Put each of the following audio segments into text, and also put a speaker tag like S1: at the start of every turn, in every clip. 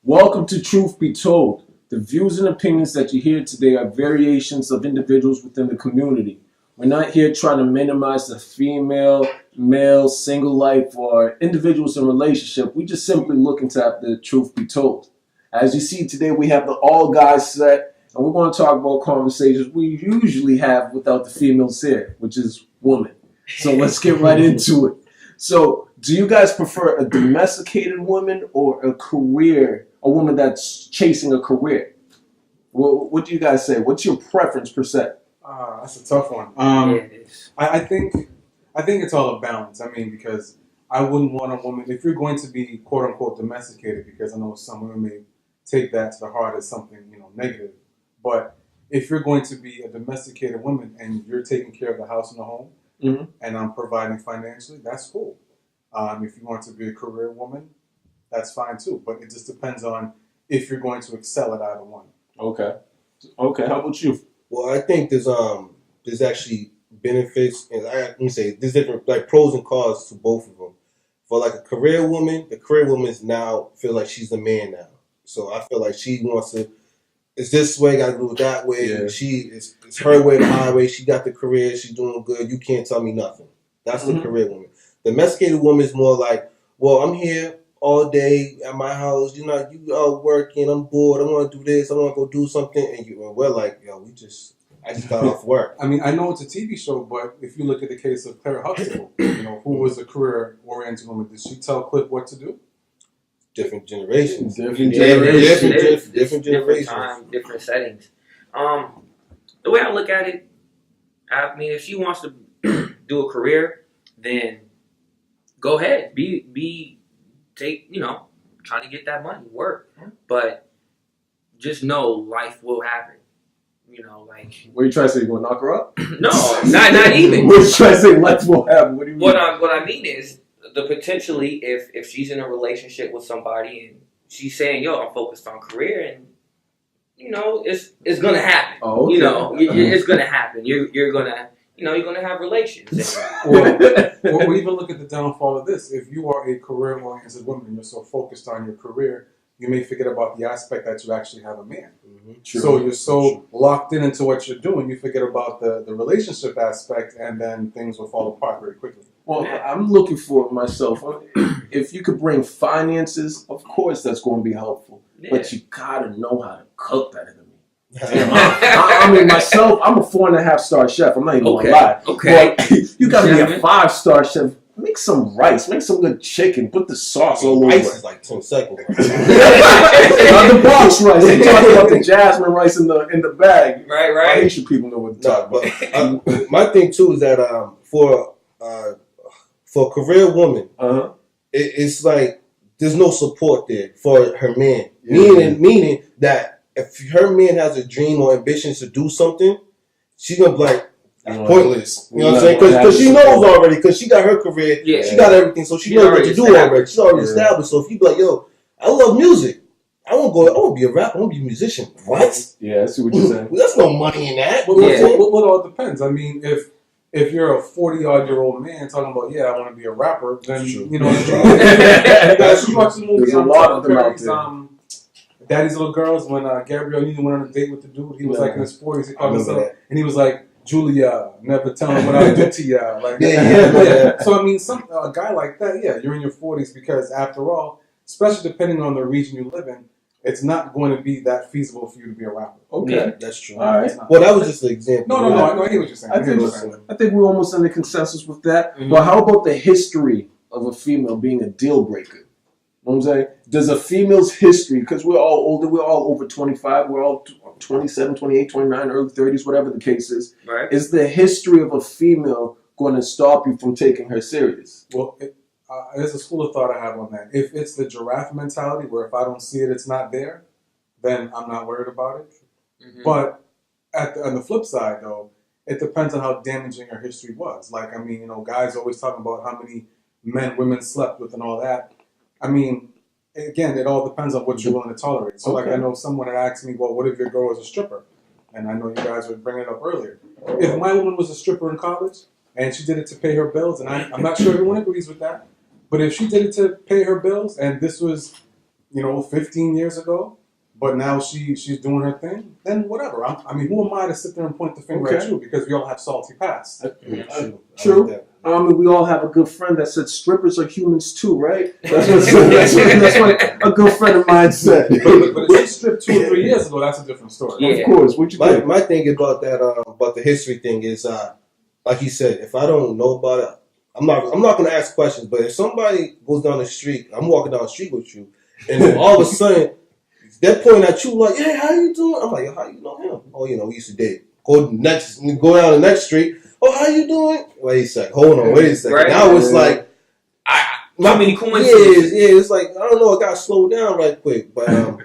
S1: Welcome to Truth Be Told. The views and opinions that you hear today are variations of individuals within the community. We're not here trying to minimize the female, male, single life, or individuals in relationship. We just simply looking to have the truth be told. As you see today, we have the all guys set, and we're going to talk about conversations we usually have without the females here, which is women. So let's get right into it. So, do you guys prefer a domesticated woman or a woman that's chasing a career? What do you guys say? What's your preference per se?
S2: That's a tough one.
S3: Yeah, it is.
S2: I think it's all a balance. I mean, because I wouldn't want a woman if you're going to be quote unquote domesticated, because I know some women may take that to the heart as something negative. But if you're going to be a domesticated woman and you're taking care of the house and the home, and I'm providing financially, that's cool. If you want to be a career woman, that's fine too. But it just depends on if you're going to excel at either one.
S1: Okay. How about you?
S4: Well, I think there's actually benefits, and let me say there's different like pros and cons to both of them. For like a career woman, the career woman is now feel like she's the man now. So I feel like she wants to. It's this way, got to do it that way.
S1: Yeah.
S4: It's her way, the highway. She got the career. She's doing good. You can't tell me nothing. That's the career woman. The domesticated woman is more like, well, I'm here all day at my house. You out working. I'm bored. I want to do this. I want to go do something. And we're like, yo, I just got off work.
S2: I mean, I know it's a TV show, but if you look at the case of Claire Huxtable, who was a career-oriented woman, did she tell Cliff what to do?
S4: Different generations.
S1: Different
S4: generations.
S3: Different time, different settings. The way I look at it, I mean, if she wants to do a career, then go ahead. Try to get that money, work. But just know life will happen.
S1: What are you trying to say? You want to knock her up?
S3: No, not even.
S1: What are you trying to say? Life will happen. What do you mean?
S3: What I mean is the potentially if she's in a relationship with somebody and she's saying, "Yo, I'm focused on career," and it's gonna happen.
S1: Oh, okay.
S3: It's gonna happen. You're gonna have relations.
S2: Or even look at the downfall of this. If you are a career-oriented woman and you're so focused on your career, you may forget about the aspect that you actually have a man.
S1: True.
S2: So you're so locked into what you're doing, you forget about the relationship aspect, and then things will fall apart very quickly.
S1: Well, I'm looking for myself. If you could bring finances, of course that's going to be helpful.
S3: Yeah.
S1: But you gotta know how to cook that in me. I mean, myself, I'm a 4.5-star chef. I'm not even gonna lie.
S3: Okay.
S1: But you gotta be a 5-star chef. Make some rice. Make some good chicken. Put the sauce all over
S4: Rice
S1: it.
S4: is like 10 seconds.
S1: Not the box rice. I'm talking about the jasmine rice in the bag.
S3: Right.
S1: Haitian people know what to talk about.
S4: But my thing too is that for a career woman, it's like there's no support there for her man. Meaning that if her man has a dream or ambitions to do something, she's gonna be like, that's pointless. You know what I'm saying? Because she knows already. Because she got her career.
S3: Yeah.
S4: She got everything. So she knows what to do already. She's already established. So if you be like, yo, I love music. I want to be a rapper. I want to be a musician. What?
S1: Yeah, I see what you're saying.
S4: There's no money in that.
S2: Well, it all depends. I mean, if you're a 40-odd-year-old man talking about, I want to be a rapper, then, you watch the movie.
S1: There's a lot of them out there.
S2: Daddy's Little Girls, when Gabrielle Union went on a date with the dude, he was like in his 40s, he called himself, and he was like, Julia, never tell him what I do to ya. Like, So, I mean, a guy like that, you're in your 40s because, after all, especially depending on the region you live in, it's not going to be that feasible for you to be a rapper.
S1: Okay.
S4: That's true.
S1: All right.
S4: Well, that was just an example.
S2: No, I hear what you're saying.
S1: I think we're almost in the consensus with that.
S3: Mm-hmm.
S1: But how about the history of a female being a deal breaker? You know what I'm saying? Does a female's history, because we're all older, we're all over 25, we're all 27, 28, 29, early 30s, whatever the case is.
S3: Right.
S1: Is the history of a female going to stop you from taking her serious?
S2: Well, there's a school of thought I have on that. If it's the giraffe mentality, where if I don't see it, it's not there, then I'm not worried about it.
S3: Mm-hmm.
S2: But on the flip side, though, it depends on how damaging her history was. Like, I mean, guys always talking about how many men women slept with and all that. I mean, again, it all depends on what you're willing to tolerate. So, like, I know someone had asked me, well, what if your girl was a stripper? And I know you guys were bringing it up earlier. If my woman was a stripper in college and she did it to pay her bills, and I'm not sure everyone agrees with that, but if she did it to pay her bills and this was 15 years ago, but now she's doing her thing, then whatever. I mean, who am I to sit there and point the finger at you? Because we all have salty past.
S1: True. We all have a good friend that said strippers are humans too, right? That's what a good friend of mine said.
S2: But if she stripped 2 or 3 years ago, that's a different story.
S3: Yeah.
S1: Of course. What you think?
S4: My thing about that, about the history thing is, like you said, if I don't know about it, I'm not gonna ask questions. But if somebody goes down the street, I'm walking down the street with you, and then all of a sudden they're pointing at you like, "Hey, how you doing?" I'm like, "How you know him?" "Oh, we used to date." Go down the next street. "Oh, how you doing?" Wait a second. Hold on. Wait a second.
S3: Right.
S4: Now it's like,
S3: How many coincidences?
S4: yeah. It's like, I don't know. I got to slow down right quick. But
S1: how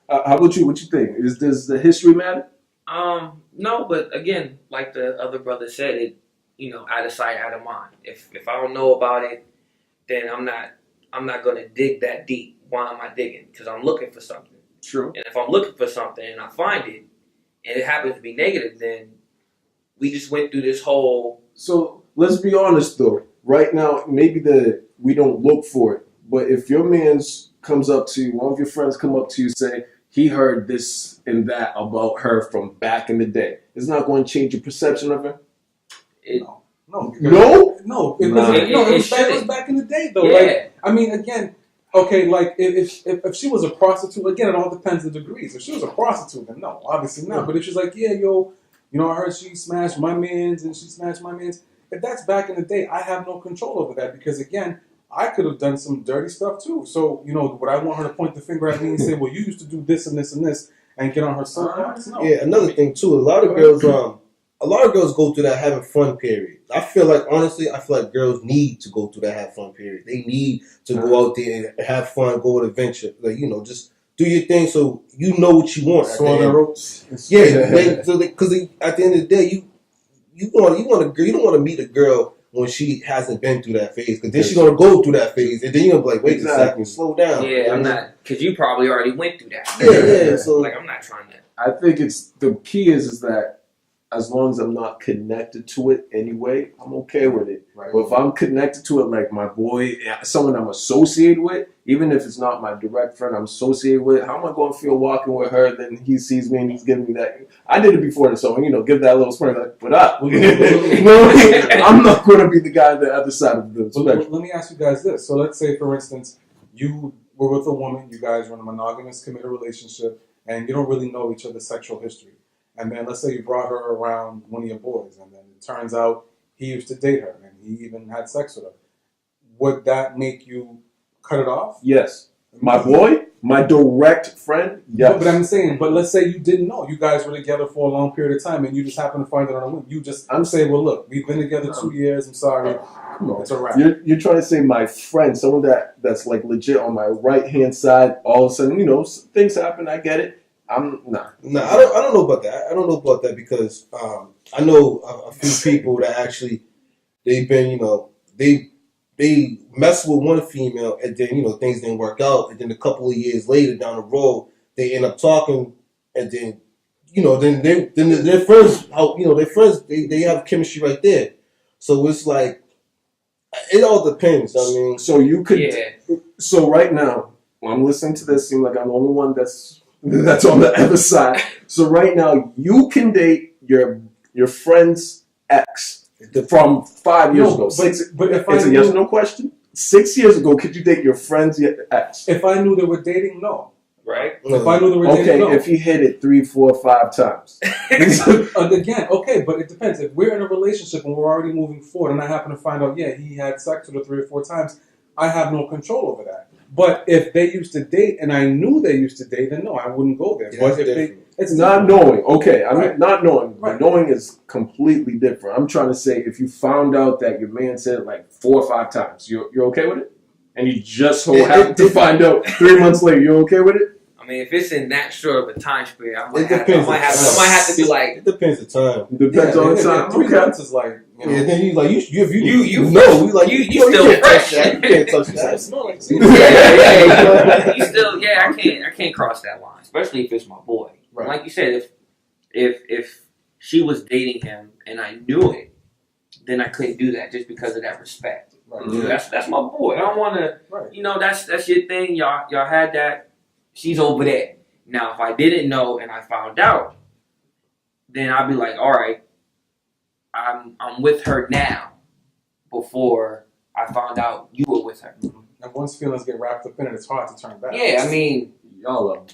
S1: about you? What you think? Does the history matter?
S3: No, but again, like the other brother said, it out of sight, out of mind. If I don't know about it, then I'm not gonna dig that deep. Why am I digging? Because I'm looking for something.
S1: True.
S3: And if I'm looking for something and I find it, and it happens to be negative, then we just went through this whole.
S1: So let's be honest though. Right now, maybe we don't look for it, but if your man's comes up to you, one of your friends come up to you, say he heard this and that about her from back in the day, it's not going to change your perception of her.
S2: No.
S3: It
S2: It was back in the day though.
S3: Yeah.
S2: Like, I mean, again, okay, like if she was a prostitute, again, it all depends on the degrees. If she was a prostitute, then no, obviously not. But if she's like, yeah, I heard she smashed my mans and she smashed my mans. If that's back in the day, I have no control over that because again, I could have done some dirty stuff too. So would I want her to point the finger at me and say, well, you used to do this and this and this and get on her soapbox? No.
S4: yeah, another thing too. A lot of girls go through that having fun period. I feel like girls need to go through that have fun period. They need to go out there and have fun, go on an adventure. Like, just do your thing so you know what you want.
S2: Swallow their ropes.
S4: Yeah, because at the end of the day, you want a girl. You don't want to meet a girl when she hasn't been through that phase, because then she's gonna go through that phase, and then you're gonna be like, wait a second, slow down.
S3: Yeah, I'm not, because you probably already went through that.
S4: Yeah. So
S3: like, I'm not trying to.
S1: I think the key is that as long as I'm not connected to it anyway, I'm okay with it.
S2: Right.
S1: But if I'm connected to it, like my boy, someone I'm associated with, even if it's not my direct friend I'm associated with, how am I going to feel walking with her? Then he sees me and he's giving me that. I did it before, so give that little spring like, what up? I'm not going to be the guy on the other side of the spectrum.
S2: Let me ask you guys this. So let's say, for instance, you were with a woman, you guys were in a monogamous, committed relationship, and you don't really know each other's sexual history. And then let's say you brought her around one of your boys, and then it turns out he used to date her, and he even had sex with her. Would that make you cut it off?
S1: Yes. My boy, my direct friend, yes.
S2: But I'm saying, let's say you didn't know. You guys were together for a long period of time, and you just happened to find it on a whim. I'm saying, well, look, we've been together 2 years. I'm sorry.
S1: Come on.
S2: It's a wrap.
S1: You're trying to say my friend, someone that's like legit on my right-hand side, all of a sudden, things happen, I get it. I'm nah.
S4: No, I don't know about that. I don't know about that because I know a few people that actually they've been, they messed with one female and then things didn't work out, and then a couple of years later down the road they end up talking, and then then their friends, they have chemistry right there. So it's like it all depends. I mean,
S1: so you could.
S3: Yeah.
S1: So right now, when I'm listening to this, seems like I'm the only one that's on the other side. So right now, you can date your friend's ex from 5 years ago.
S2: But if
S1: It's a yes or no question. 6 years ago, could you date your friend's ex?
S2: If I knew they were dating, no.
S3: Right?
S2: If I knew they were dating, no.
S1: If he hit it 3, 4, 5 times.
S2: Again, okay, but it depends. If we're in a relationship and we're already moving forward, and I happen to find out, he had sex with her 3 or 4 times, I have no control over that. But if they used to date and I knew they used to date, then no, I wouldn't go there.
S4: Yeah,
S2: but if
S1: it's not knowing. Okay, I mean,
S2: Right.
S1: not knowing.
S2: Right.
S1: Knowing is completely different. I'm trying to say, if you found out that your man said it like 4 or 5 times, you're okay with it? And you just so happen to find out 3 months later, you're okay with it?
S3: I mean, if it's in that short of a time span, I might
S4: It
S3: have
S4: depends.
S3: to be like,
S4: it depends the time.
S1: Depends on the time.
S2: 3
S1: Okay.
S2: months is like,
S4: Yeah, then you like you
S3: You
S4: you
S3: still
S4: can't touch
S3: fresh.
S4: that. You can't touch that. It's not like
S3: You still, I can't cross that line, especially if it's my boy.
S2: Right.
S3: Like you said, if she was dating him and I knew it, then I couldn't do that just because of that respect.
S2: Right.
S1: Yeah.
S3: That's my boy. I don't want to,
S2: Right.
S3: that's your thing. Y'all had that she's over there. Now, if I didn't know and I found out, then I'd be like, all right, I'm with her now before I found out you were with her.
S2: And once feelings get wrapped up in it, it's hard to turn back.
S3: Yeah, I mean,
S1: y'all are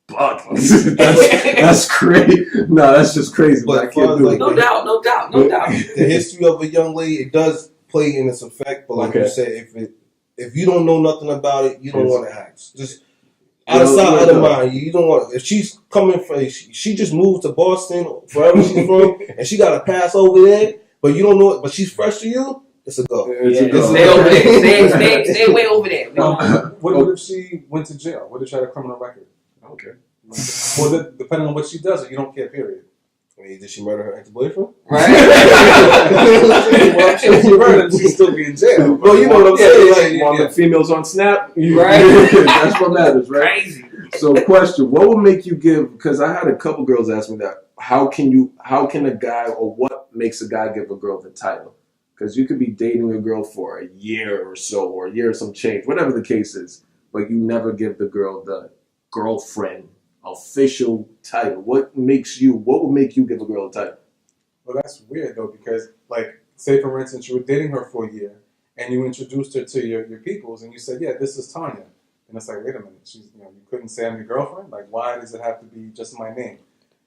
S1: bugging. that's crazy. No, that's just crazy.
S4: But
S1: I can't do
S4: like,
S1: it.
S3: no doubt.
S4: The history of a young lady, it does play in its effect. But like you said, if you don't know nothing about it, you don't want to ask. Just out of sight, out of mind. You don't want. If she's coming from, she just moved to Boston, wherever she's from, and she got to pass over there, but you don't know it. But she's fresh to you. It's a go.
S1: It's a go.
S3: Stay over there. Stay way over there.
S2: What if she went to jail? What if she had a criminal record?
S1: Okay.
S2: Well, depending on what she does, you don't care. Period.
S4: I mean, did she murder her ex-boyfriend?
S3: Right.
S2: Well, if she murdered, she'd still be in jail.
S4: Well, you know what I'm saying.
S1: Like, the females on Snap,
S3: Right.
S1: That's what matters, right?
S3: Crazy.
S1: So, question: what would make you give? Because I had a couple girls ask me that. How can a guy, or what makes a guy give a girl the title? Because you could be dating a girl for a year or so, or a year or some change, whatever the case is, but you never give the girl the girlfriend official title. What would make you give a girl a title?
S2: Well, that's weird though, because like, say for instance, you were dating her for a year, and you introduced her to your peoples, and you said, "Yeah, this is Tanya," and it's like, wait a minute, you couldn't say I'm your girlfriend. Like, why does it have to be just my name?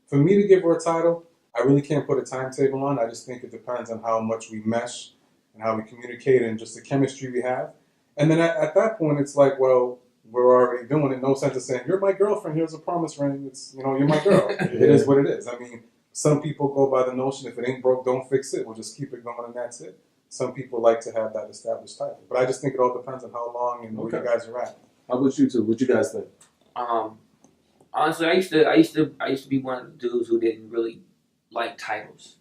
S2: For me to give her a title, I really can't put a timetable on. I just think it depends on how much we mesh and how we communicate and just the chemistry we have. And then at that point, it's like, well, we're already doing it. No sense of saying, you're my girlfriend, here's a promise ring. It's, you're my girl. It is what it is. I mean, some people go by the notion, if it ain't broke, don't fix it. We'll just keep it going and that's it. Some people like to have that established title. But I just think it all depends on how long and where you guys are at.
S1: How about you two? What you guys think?
S3: Honestly, I used to be one of the dudes who didn't really like titles,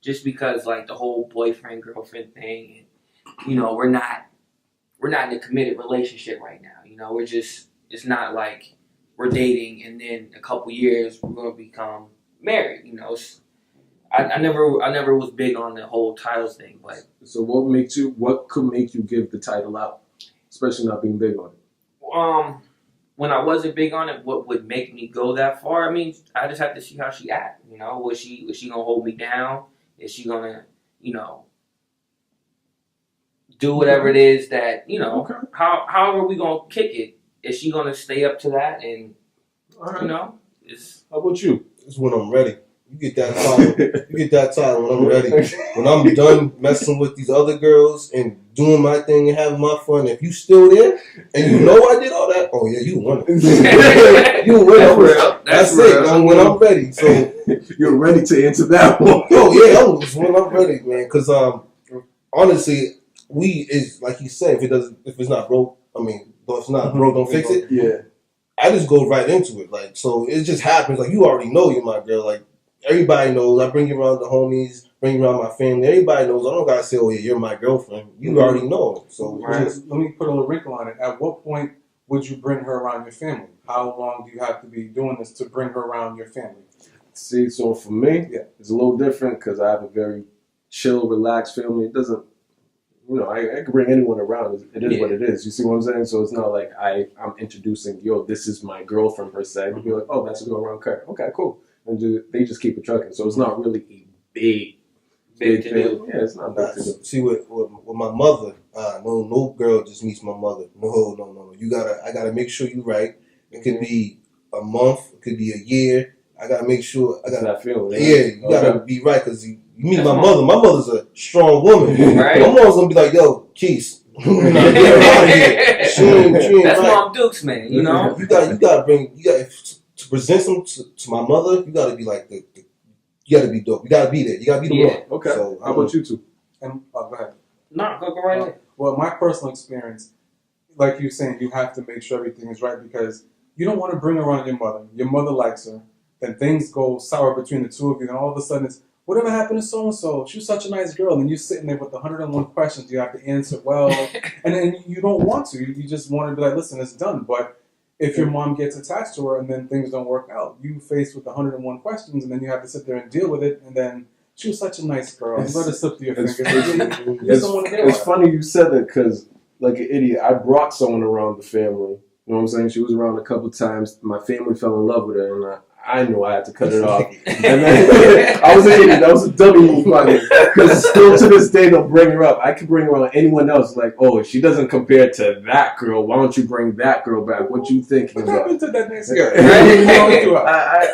S3: just because like the whole boyfriend girlfriend thing, and we're not in a committed relationship right now. It's not like we're dating and then a couple years we're gonna become married. I never was big on the whole titles thing. But
S1: so what could make you give the title out, especially not being big on it?
S3: When I wasn't big on it, what would make me go that far? I mean, I just have to see how she act. Was she gonna hold me down? Is she gonna, do whatever it is that
S1: Okay.
S3: How are we gonna kick it? Is she gonna stay up to that? And
S1: All right.
S3: it's
S1: How about you?
S4: It's when I'm ready. You get that title. You get that title when I'm ready. When I'm done messing with these other girls and doing my thing and having my fun. If you still there and you know I did all that, oh yeah, you won it. You win.
S3: That's real.
S4: That's
S3: real.
S4: it. When I'm ready. So
S1: You're ready to enter that one.
S4: oh yeah, it's when I'm ready, man. Because honestly, is like you said, if it's not broke, if it's not broke, don't fix it.
S1: Yeah.
S4: I just go right into it. Like, so it just happens. Like, you already know you're my girl. Like, everybody knows. I bring you around the homies, bring you around my family. Everybody knows. I don't gotta say, oh yeah, you're my girlfriend. You already know. So
S2: Let me put a little wrinkle on it. At what point would you bring her around your family? How long do you have to be doing this to bring her around your family?
S1: See, so for me, it's a little different because I have a very chill, relaxed family. It doesn't, I can bring anyone around. It is what it is. You see what I'm saying? So it's not like I'm introducing, this is my girlfriend per se. You'll be like, oh, that's a girl around Kurt. Okay, cool. And they just keep it trucking. So it's not really a big
S3: to do.
S1: Yeah, it's not big to do.
S4: see, with my mother, no girl just meets my mother. No. I gotta make sure you're right. It could be a month. It could be a year. I gotta make sure. I gotta
S1: feel.
S4: You gotta be right because you meet my mother. My mother's a strong woman.
S3: Right.
S4: My mom's gonna be like, yo, Keith, get her out of here. She ain't
S3: That's
S4: right.
S3: Mom Dukes, man.
S4: You gotta to present them to my mother. You gotta be like you gotta be dope. You gotta be there. You gotta be the one.
S1: Okay.
S4: So,
S1: how about you two?
S2: And go ahead.
S3: No, go right ahead.
S2: Well, my personal experience, like you're saying, you have to make sure everything is right because you don't want to bring around your mother. Your mother likes her. Then things go sour between the two of you. And all of a sudden it's, whatever happened to so-and-so? She was such a nice girl. And then you're sitting there with 101 questions you have to answer well. And then you don't want to. You just want to be like, listen, it's done. But if your mom gets attached to her and then things don't work out, you faced with 101 questions and then you have to sit there and deal with it. And then she was such a nice girl. You let her slip through your fingers.
S1: It's funny you said that because, like an idiot, I brought someone around the family You know what I'm saying? She was around a couple times. My family fell in love with her, and I knew I had to cut it off. And then, I was an idiot. That was a dummy move by me. Because still to this day, they'll bring her up. I could bring her on anyone else. Like, oh, she doesn't compare to that girl. Why don't you bring that girl back? What you thinking
S2: What
S1: about?
S2: happened to that next guy?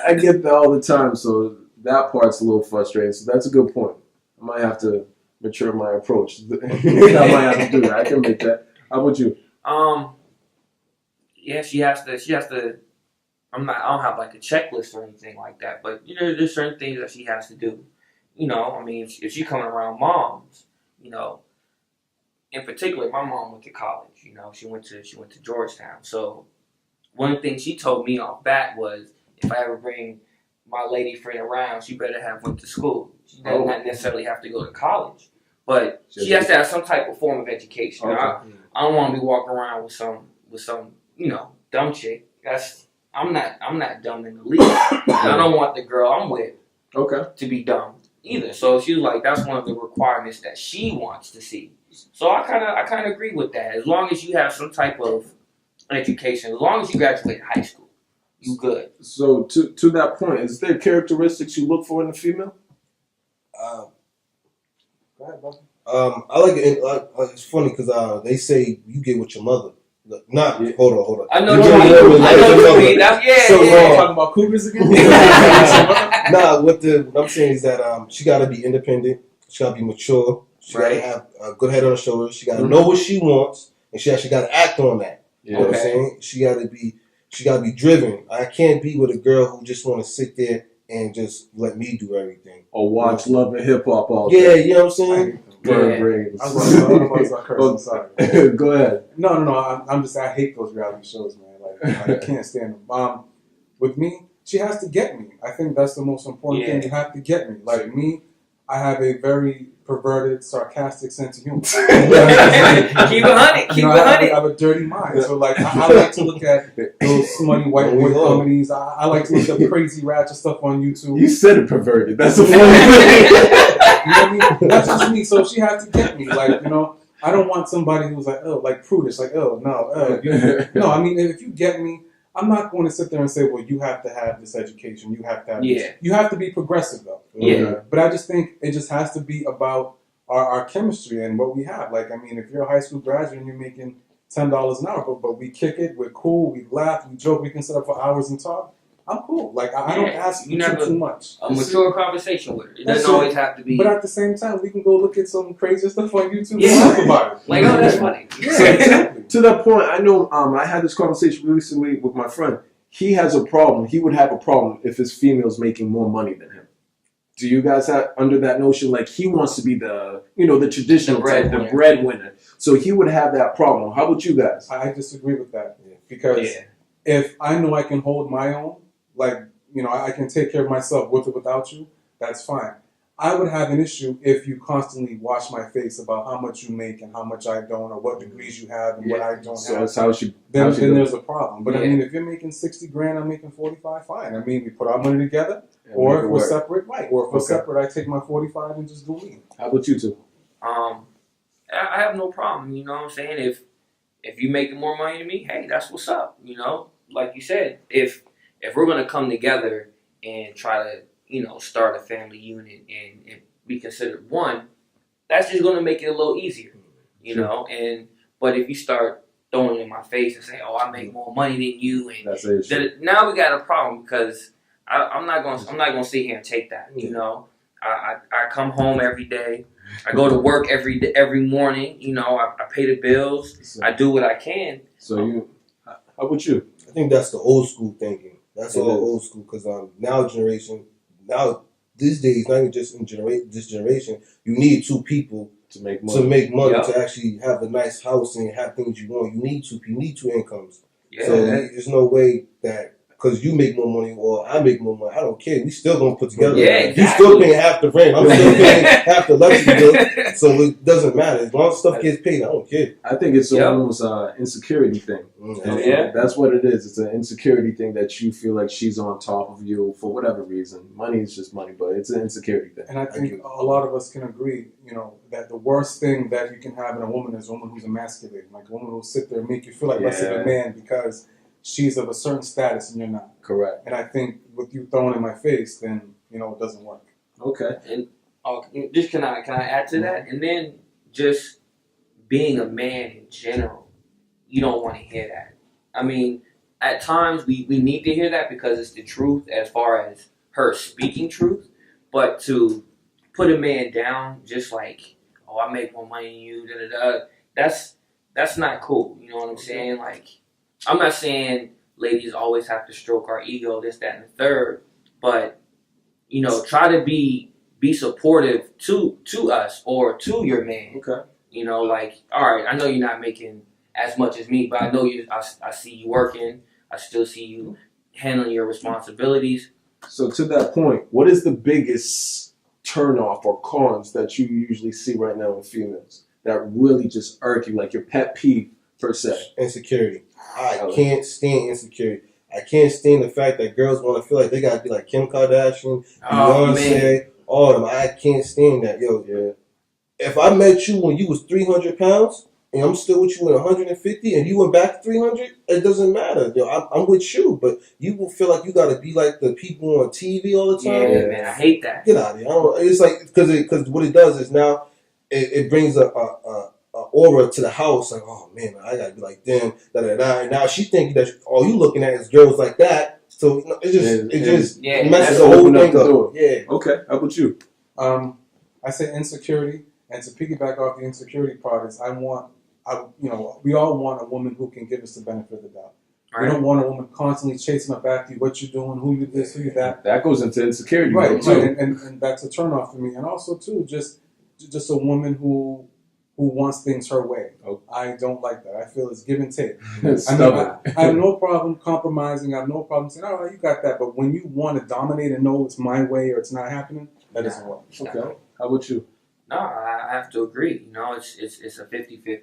S1: I get that all the time. So that part's a little frustrating. So that's a good point. I might have to mature my approach. I might have to do that. I can make that. How about you?
S3: Yeah, she has to. I don't have like a checklist or anything like that, but you know, there's certain things that she has to do. You know, I mean, if she's coming around moms, you know, in particular, my mom went to college. You know, she went to Georgetown. So one thing she told me off bat was, if I ever bring my lady friend around, she better have went to school. She does not necessarily have to go to college, but she has to have some type of form of education.
S1: Okay.
S3: I don't want to be walking around with some you know, dumb chick. I'm not dumb in the least. I don't want the girl I'm with to be dumb either. So she was like, that's one of the requirements that she wants to see. So I kind of agree with that. As long as you have some type of education, as long as you graduate high school, you good.
S1: So to that point, is there characteristics you look for in a female?
S2: Go ahead, brother.
S4: I like it. It's funny because they say you get with your mother. Hold on.
S3: I know what you mean.
S2: Talking about cougars again?
S4: What I'm saying is that she got to be independent. She got to be mature. She got to have a good head on her shoulders. She got to know what she wants, and she actually got to act on that. You know what I'm saying? She got to be driven. I can't be with a girl who just want to sit there and just let me do everything.
S1: Or watch Love and Hip Hop all
S4: day. Yeah, you know what I'm saying?
S1: Burn brains.
S2: I was about to curse. I'm sorry.
S1: Go ahead.
S2: No. I hate those reality shows, man. Like I can't stand them. With me, she has to get me. I think that's the most important thing. You have to get me. Like me, I have a very perverted, sarcastic sense of humor.
S3: Keep it honey.
S2: I have a dirty mind. So like I like to look at those smutty white boy comedies. I like to look at crazy ratchet stuff on YouTube.
S1: You said it perverted. That's the funny thing.
S2: You know what I mean? That's just me. So she has to get me. Like, you know, I don't want somebody who's like, oh, like prudish, like, oh, no. No, I mean, if you get me, I'm not going to sit there and say, well, you have to have this education. You have to have this. You have to be progressive, though.
S3: Yeah.
S2: But I just think it just has to be about our chemistry and what we have. Like, I mean, if you're a high school graduate and you're making $10 an hour, but we kick it, we're cool, we laugh, we joke, we can sit up for hours and talk. I'm cool. Like, I don't ask you too much.
S3: A mature conversation with her. It doesn't always have to be.
S2: But at the same time, we can go look at some crazy stuff on YouTube and talk about it.
S3: Like, oh, that's funny.
S2: Exactly.
S1: To that point, I know I had this conversation recently with my friend. He has a problem. He would have a problem if his female's making more money than him. Do you guys have under that notion? Like, he wants to be the traditional the breadwinner. So he would have that problem. How about you guys?
S2: I disagree with that. Because if I know I can hold my own, like, you know, I can take care of myself with or without you, that's fine. I would have an issue if you constantly wash my face about how much you make and how much I don't, or what degrees you have and what I don't have.
S1: So
S2: then there's a problem. But I mean, if you're making 60 grand, I'm making 45, fine. I mean, we put our money together, or if we're separate, right. Or if we're separate, I take my 45 and just do me.
S1: How about you two?
S3: I have no problem, you know what I'm saying? If you're making more money than me, hey, that's what's up, you know? Like you said, if we're going to come together and try to, you know, start a family unit and be considered one, that's just going to make it a little easier, you know? But if you start throwing it in my face and saying, oh, I make more money than you, and now we got a problem, because I'm not going to sit here and take that, you know? I come home every day. I go to work every morning, you know, I pay the bills. I do what I can.
S1: So how about you?
S4: I think that's the old school thinking. That's all old school, because these days, not even just in this generation, you need two people to make money to actually have a nice house and have things you want. You need two incomes. Yeah. So there's no way that because you make more money or I make more money. I don't care. We still gonna put together.
S3: Yeah,
S4: You
S3: exactly.
S4: still paying half the rent. I'm still paying half the electric bill. So it doesn't matter. As long as stuff gets paid, I don't care.
S1: I think it's almost an insecurity thing.
S3: Yeah.
S1: That's what it is. It's an insecurity thing that you feel like she's on top of you for whatever reason. Money is just money, but it's an insecurity thing.
S2: And I think a lot of us can agree, that the worst thing that you can have in a woman is a woman who's emasculating, like a woman who'll sit there and make you feel like less of a man because she's of a certain status and you're not.
S1: Correct.
S2: And I think with you throwing in my face, then it doesn't work.
S1: Okay.
S3: And just can I add to that? And then just being a man in general, you don't want to hear that. I mean, at times we need to hear that because it's the truth as far as her speaking truth. But to put a man down just like, oh, I make more money than you, that's not cool. You know what I'm saying? Like, I'm not saying ladies always have to stroke our ego, this, that, and the third, but try to be supportive to us or to your man.
S1: Okay.
S3: Like, all right, I know you're not making as much as me, but I know you. I see you working. I still see you handling your responsibilities.
S1: So to that point, what is the biggest turnoff or cons that you usually see right now in females that really just irk you, like your pet peeve per se?
S4: Insecurity. I can't stand insecurity. I can't stand the fact that girls want to feel like they gotta be like Kim Kardashian, Beyonce, all of them. I can't stand that. If I met you when you was 300 pounds and I'm still with you at 150 and you went back to 300, it doesn't matter. I'm with you, but you will feel like you got to be like the people on TV all the time.
S3: Yeah, man, I hate that.
S4: Get out of here. It's like, because what it does is now it brings a aura to the house. Like, oh man, I got to be like them. And now she thinking that all you looking at is girls like that. So it just messes the whole thing up. Yeah.
S1: Okay. How about you?
S2: I say insecurity, and to piggyback off the insecurity part is we all want a woman who can give us the benefit of the doubt. Right. We don't want a woman constantly chasing up after you, what you're doing, who you this, who you that.
S1: That goes into insecurity,
S2: right?
S1: Too.
S2: Right, and that's a turnoff for me. And also too, just a woman who wants things her way.
S1: Okay.
S2: I don't like that. I feel it's give and take.
S1: I
S2: have no problem compromising. I have no problem saying, "Oh, you got that." But when you want to dominate and know it's my way or it's not happening, that doesn't work.
S1: Okay. How about you?
S3: No, I have to agree. It's a 50-50.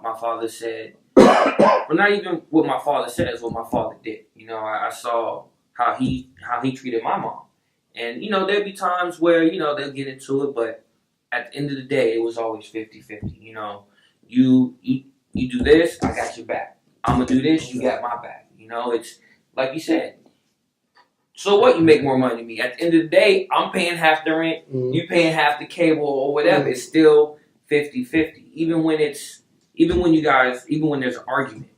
S3: My father said, well, not even what my father said, it's what my father did. I saw how he treated my mom, and there'd be times where they'll get into it, but at the end of the day, it was always 50-50. You do this, I got your back. I'm gonna do this, you got my back. It's like you said. So what? You make more money than me. At the end of the day, I'm paying half the rent. You paying half the cable or whatever. It's still 50-50. Even when there's an argument,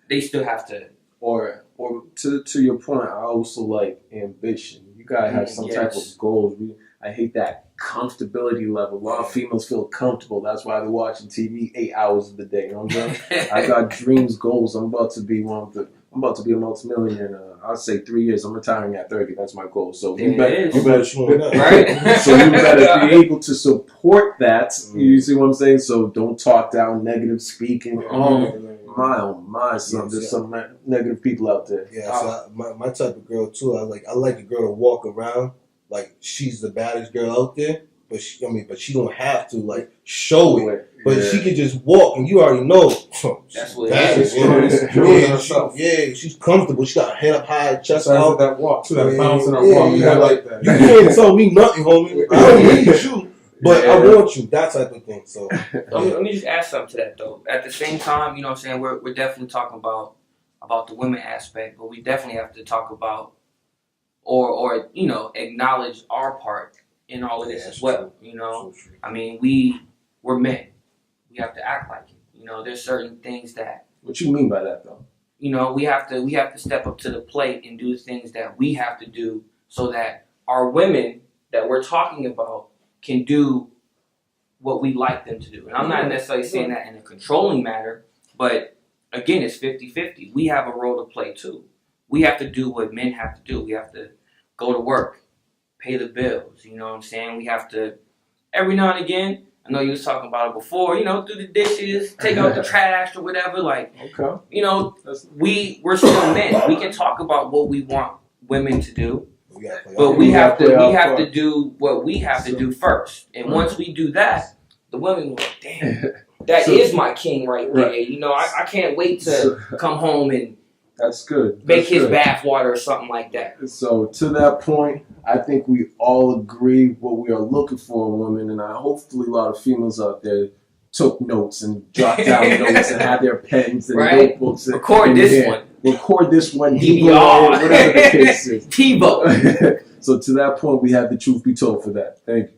S3: they still have to.
S1: Or to your point, I also like ambition. You gotta have some type of goals. I hate that comfortability level. A lot of females feel comfortable. That's why they're watching TV 8 hours of the day. You know what I'm saying? I got dreams, goals. I'm about to be a multimillionaire. I'll say 3 years. I'm retiring at 30. That's my goal. So you better
S3: right?
S1: So you better be able to support that. You see what I'm saying? So don't talk down, negative speaking. Oh my son, there's some negative people out there.
S4: Yeah, so my type of girl too. I like a girl to walk around like she's the baddest girl out there, but she don't have to like show it. But she can just walk, and you already know.
S3: That's what it
S4: is. She's comfortable. She got her head up high, chest out.
S2: That walk too, that bounce in her walk.
S4: You can't tell me nothing, homie. I don't need you, but I want you. That type of thing. So
S3: let me just add something to that though. At the same time, what I'm saying, we're definitely talking about the women aspect, but we definitely have to talk about or acknowledge our part in all of this as well. I mean, we're men. We have to act like it. There's certain things that.
S1: What you mean by that, though?
S3: We have to step up to the plate and do things that we have to do so that our women that we're talking about can do what we like them to do. And I'm not necessarily saying that in a controlling manner, but again, it's 50-50. We have a role to play too. We have to do what men have to do. We have to go to work, pay the bills. You know what I'm saying? We have to every now and again, I know you was talking about it before, you know, do the dishes, take out the trash or whatever. Like,
S1: Okay.
S3: you know, we're still men. We can talk about what we want women to do, but we have to do what we have to do first. And once we do that, the women will go, damn, that is my king right there. You know, I can't wait to come home and
S1: that's good.
S3: Make his bath water or something like that.
S1: So to that point, I think we all agree what we are looking for in women, and hopefully a lot of females out there took notes and jot down notes and had their pens and notebooks. And
S3: record this one.
S1: Record this one.
S3: DVR.
S1: Whatever the case is.
S3: TiVo.
S1: So to that point, we have the truth be told for that. Thank you.